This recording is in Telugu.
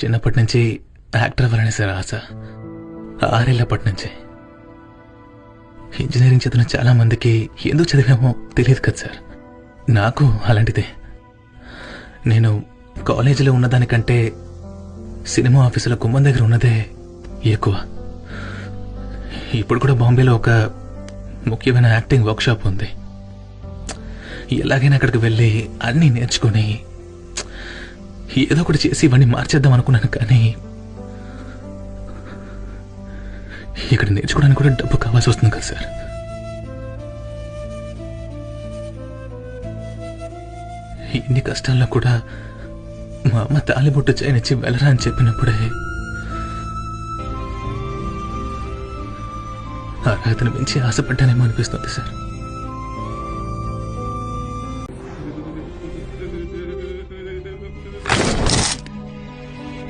చిన్నప్పటి నుంచి యాక్టర్ అవ్వాలని సార్ ఆశ. 6 ఏళ్లప్పటి నుంచి. ఇంజనీరింగ్ చదివిన చాలా మందికి ఎందుకు చదివామో తెలియదు కదా సార్. నాకు అలాంటిదే. నేను కాలేజీలో ఉన్నదానికంటే సినిమా ఆఫీసులో గుమ్మం దగ్గర ఉన్నదే ఎక్కువ. ఇప్పుడు కూడా బాంబేలో ఒక ముఖ్యమైన యాక్టింగ్ వర్క్షాప్ ఉంది. ఎలాగైనా అక్కడికి వెళ్ళి అన్నీ నేర్చుకుని ఏదో ఒకటి చేసి ఇవన్నీ మార్చేద్దాం అనుకున్నాను. కానీ ఇక్కడ నేర్చుకోవడానికి కూడా డబ్బు కావాల్సి వస్తుంది కదా సార్. ఇన్ని కష్టాల్లో కూడా మా అమ్మ తాలిబొట్టు చేయనిచ్చి వెళ్ళరా అని చెప్పినప్పుడే అర్హతను మించి ఆశపడ్డానేమో అనిపిస్తుంది సార్.